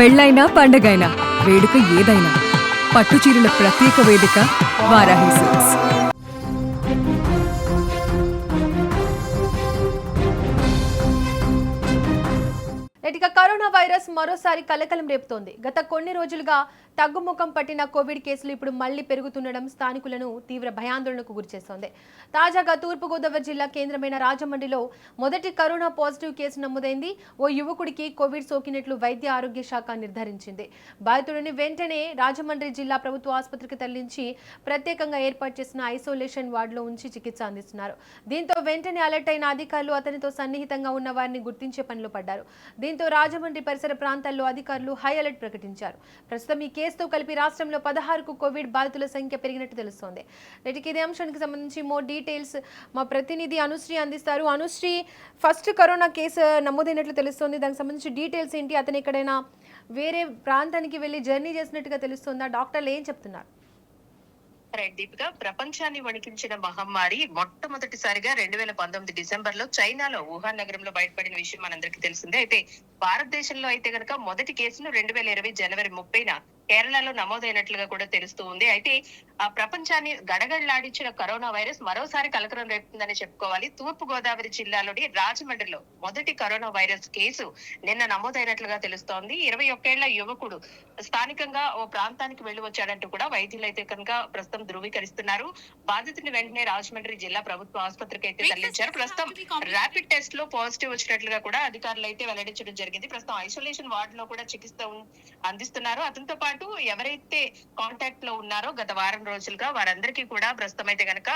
పెళ్ళైనా పండగైనా వేడుక ఏదైనా పట్టుచీరల ప్రత్యేక వేదిక వారాహి సిల్క్స్. ఇక కరోనా వైరస్ మరోసారి కలకలం రేపుతోంది. గత కొన్ని రోజులుగా తగ్గుముఖం పట్టిన కోవిడ్ కేసులు ఇప్పుడు మళ్లీ పెరుగుతుండడం స్థానికులను తీవ్ర భయాందోళనకు గురిచేస్తోంది. తాజాగా తూర్పుగోదావరి జిల్లా కేంద్రమైన రాజమండ్రిలో మొదటి కరోనా పాజిటివ్ కేసు నమోదైంది. ఓ యువకుడికి కోవిడ్ సోకినట్లు వైద్య ఆరోగ్య శాఖ నిర్ధారించింది. బాధితుడిని వెంటనే రాజమండ్రి జిల్లా ప్రభుత్వ ఆసుపత్రికి తరలించి ప్రత్యేకంగా ఏర్పాటు చేసిన ఐసోలేషన్ వార్డులో ఉంచి చికిత్స అందిస్తున్నారు. దీంతో వెంటనే అలర్ట్ అయిన అధికారులు అతనితో సన్నిహితంగా ఉన్న వారిని గుర్తించే పనిలో పడ్డారు. దీంతో రాజమండ్రి పరిసర ప్రాంతాల్లో అధికారులు హై అలర్ట్ ప్రకటించారు. ప్రస్తుతం ఈ కేసుతో కలిపి రాష్ట్రంలో 16కు కోవిడ్ బాధితుల సంఖ్య పెరిగినట్టు తెలుస్తోంది. నేటికి ఇదే అంశానికి సంబంధించి మోర్ డీటెయిల్స్ మా ప్రతినిధి అనుశ్రీ అందిస్తారు. అనుశ్రీ, ఫస్ట్ కరోనా కేసు నమోదైనట్లు తెలుస్తోంది. దానికి సంబంధించి డీటెయిల్స్ ఏంటి? అతను ఎక్కడైనా వేరే ప్రాంతానికి వెళ్ళి జర్నీ చేసినట్టుగా తెలుస్తుందా? డాక్టర్లు ఏం చెప్తున్నారు? దీపిక, ప్రపంచాన్ని వణికించిన మహమ్మారి మొట్టమొదటిసారిగా 2019 డిసెంబర్ లో చైనాలో వుహాన్ నగరంలో బయటపడిన విషయం మనందరికీ తెలిసిందే. అయితే భారతదేశంలో అయితే గనక మొదటి కేసును 2020 జనవరి 30న కేరళలో నమోదైనట్లుగా కూడా తెలుస్తూ ఉంది. అయితే ఆ ప్రపంచాన్ని గడగడలాడించిన కరోనా వైరస్ మరోసారి కలకలం రేపుతుందని చెప్పుకోవాలి. తూర్పు గోదావరి జిల్లాలోని రాజమండ్రిలో మొదటి కరోనా వైరస్ కేసు నిన్న నమోదైనట్లుగా తెలుస్తోంది. 21 ఏళ్ల యువకుడు స్థానికంగా ఓ ప్రాంతానికి వెళ్లి వచ్చాడంటూ కూడా వైద్యులు అయితే కనుక ప్రస్తుతం ధృవీకరిస్తున్నారు. బాధితుని వెంటనే రాజమండ్రి జిల్లా ప్రభుత్వ ఆసుపత్రికి అయితే తరలించారు. ప్రస్తుతం ర్యాపిడ్ టెస్ట్ లో పాజిటివ్ వచ్చినట్లుగా కూడా అధికారులు అయితే వెల్లడించడం జరిగింది. ప్రస్తుతం ఐసోలేషన్ వార్డ్ లో కూడా చికిత్స అందిస్తున్నారు. అతనితో పాటు ఎవరైతే కాంటాక్ట్ లో ఉన్నారో గత వారం రోజులుగా వారందరికీ కూడా ప్రస్తుతం అయితే గనక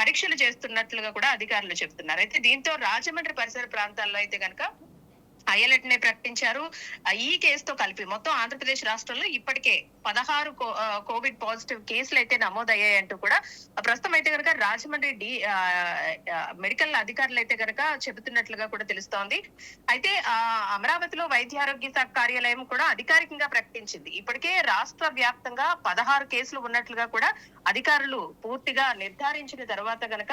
పరీక్షలు చేస్తున్నట్లుగా కూడా అధికారులు చెప్తున్నారు. అయితే దీంతో రాజమండ్రి పరిసర ప్రాంతాల్లో అయితే గనక హైఅలర్ట్ నే ప్రకటించారు. ఈ కేసుతో కలిపి మొత్తం ఆంధ్రప్రదేశ్ రాష్ట్రంలో ఇప్పటికే 16 కోవిడ్ పాజిటివ్ కేసులు అయితే నమోదయ్యాయంటూ కూడా ప్రస్తుతం అయితే కనుక రాజమండ్రి మెడికల్ అధికారులు అయితే కనుక చెబుతున్నట్లుగా కూడా తెలుస్తోంది. అయితే అమరావతిలో వైద్య ఆరోగ్య శాఖ కార్యాలయం కూడా అధికారికంగా ప్రకటించింది. ఇప్పటికే రాష్ట్ర వ్యాప్తంగా 16 కేసులు ఉన్నట్లుగా కూడా అధికారులు పూర్తిగా నిర్ధారించిన తర్వాత గనక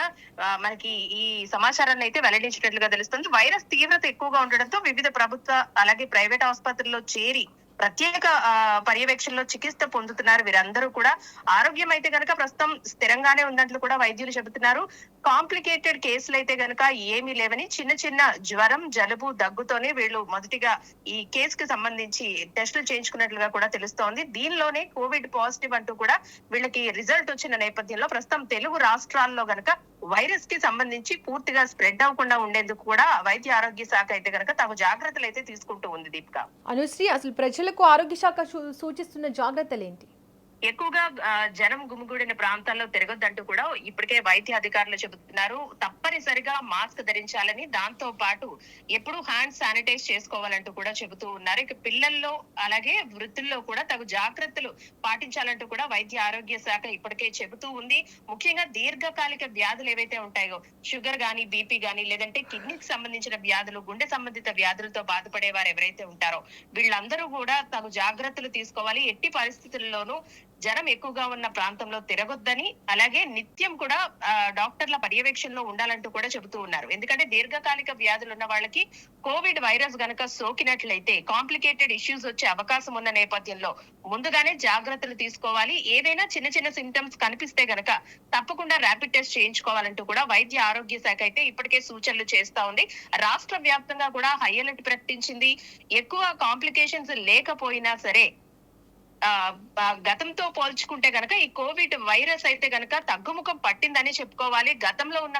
మనకి ఈ సమాచారాన్ని అయితే వెల్లడించినట్లుగా తెలుస్తుంది. వైరస్ తీవ్రత ఎక్కువగా ఉండడంతో వివిధ ప్రభుత్వ అలాగే ప్రైవేట్ ఆసుపత్రుల్లో చేరి ప్రత్యేక పర్యవేక్షణలో చికిత్స పొందుతున్నారు. వీరందరూ కూడా ఆరోగ్యం అయితే గనక ప్రస్తుతం స్థిరంగానే ఉన్నట్లు కూడా వైద్యులు చెబుతున్నారు. కాంప్లికేటెడ్ కేసులు అయితే గనక ఏమీ లేవని, చిన్న చిన్న జ్వరం, జలుబు, దగ్గుతోనే వీళ్ళు మొదటిగా ఈ కేసుకి సంబంధించి టెస్టులు చేయించుకున్నట్లుగా కూడా తెలుస్తోంది. దీనిలోనే కోవిడ్ పాజిటివ్ అంటూ కూడా వీళ్ళకి రిజల్ట్ వచ్చిన నేపథ్యంలో ప్రస్తుతం తెలుగు రాష్ట్రాల్లో గనక వైరస్ కి సంబంధించి పూర్తిగా స్ప్రెడ్ అవ్వకుండా ఉండేందుకు కూడా వైద్య ఆరోగ్య శాఖ అయితే గనక తగు జాగ్రత్తలు అయితే తీసుకుంటూ ఉంది. దీపిక, అనుశ్రీ, అసలు ప్రజలకు ఆరోగ్య శాఖ సూచిస్తున్న జాగ్రత్తలు ఏంటి? ఎక్కువగా జనం గుమిగూడిన ప్రాంతాల్లో తిరగొద్దంటూ కూడా ఇప్పటికే వైద్య అధికారులు చెబుతున్నారు. తప్పనిసరిగా మాస్క్ ధరించాలని, దాంతో పాటు ఎప్పుడు హ్యాండ్ శానిటైజ్ చేసుకోవాలంటూ కూడా చెబుతూ ఉన్నారు. ఇక పిల్లల్లో అలాగే వృద్ధుల్లో కూడా తగు జాగ్రత్తలు పాటించాలంటూ కూడా వైద్య ఆరోగ్య శాఖ ఇప్పటికే చెబుతూ ఉంది. ముఖ్యంగా దీర్ఘకాలిక వ్యాధులు ఏవైతే ఉంటాయో, షుగర్ గానీ, బీపీ గానీ, లేదంటే కిడ్నీకి సంబంధించిన వ్యాధులు, గుండె సంబంధిత వ్యాధులతో బాధపడే వారు ఎవరైతే ఉంటారో వీళ్ళందరూ కూడా తగు జాగ్రత్తలు తీసుకోవాలి. ఎట్టి పరిస్థితుల్లోనూ జనం ఎక్కువగా ఉన్న ప్రాంతంలో తిరగొద్దని, అలాగే నిత్యం కూడా డాక్టర్ల పర్యవేక్షణలో ఉండాలంటూ కూడా చెబుతూ ఉన్నారు. ఎందుకంటే దీర్ఘకాలిక వ్యాధులు ఉన్న వాళ్ళకి కోవిడ్ వైరస్ గనక సోకినట్లయితే కాంప్లికేటెడ్ ఇష్యూస్ వచ్చే అవకాశం ఉన్న నేపథ్యంలో ముందుగానే జాగ్రత్తలు తీసుకోవాలి. ఏదైనా చిన్న చిన్న సింటమ్స్ కనిపిస్తే గనక తప్పకుండా ర్యాపిడ్ టెస్ట్ చేయించుకోవాలంటూ కూడా వైద్య ఆరోగ్య శాఖ అయితే ఇప్పటికే సూచనలు చేస్తా ఉంది. రాష్ట్ర వ్యాప్తంగా కూడా హై అలర్ట్ ప్రకటించింది. ఎక్కువ కాంప్లికేషన్స్ లేకపోయినా సరే గతంతో పోల్చుకుంటే గనక ఈ కోవిడ్ వైరస్ అయితే గనక తగ్గుముఖం పట్టిందని చెప్పుకోవాలి. గతంలో ఉన్న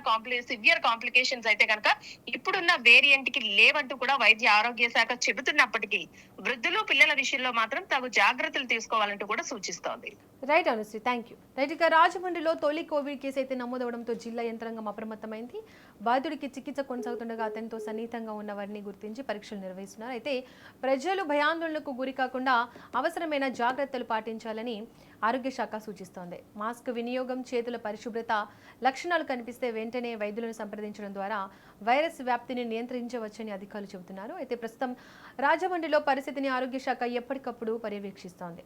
సివియర్ కాంప్లికేషన్స్ అయితే గనక ఇప్పుడున్న వేరియంట్ కి లేవంటూ కూడా వైద్య ఆరోగ్య శాఖ చెబుతున్నప్పటికీ వృద్ధులు, పిల్లల విషయంలో మాత్రం తగు జాగ్రత్తలు తీసుకోవాలంటూ కూడా సూచిస్తోంది. Right Anusri, thank you. Right, ఇక రాజమండ్రిలో తొలి కోవిడ్ కేసు అయితే నమోదవడంతో జిల్లా యంత్రాంగం అప్రమత్తమైంది. బాధితుడికి చికిత్స కొనసాగుతుండగా అతనితో సన్నిహితంగా ఉన్న వారిని గుర్తించి పరీక్షలు నిర్వహిస్తున్నారు. అయితే ప్రజలు భయాందోళనకు గురి కాకుండా అవసరమైన జాగ్రత్తలు పాటించాలని ఆరోగ్య శాఖ సూచిస్తోంది. మాస్క్ వినియోగం, చేతుల పరిశుభ్రత లక్షణాలు కనిపిస్తే వెంటనే వైద్యులను సంప్రదించడం ద్వారా వైరస్ వ్యాప్తిని నియంత్రించవచ్చని అధికారులు చెబుతున్నారు. అయితే ప్రస్తుతం రాజమండ్రిలో పరిస్థితిని ఆరోగ్య శాఖ ఎప్పటికప్పుడు పర్యవేక్షిస్తోంది.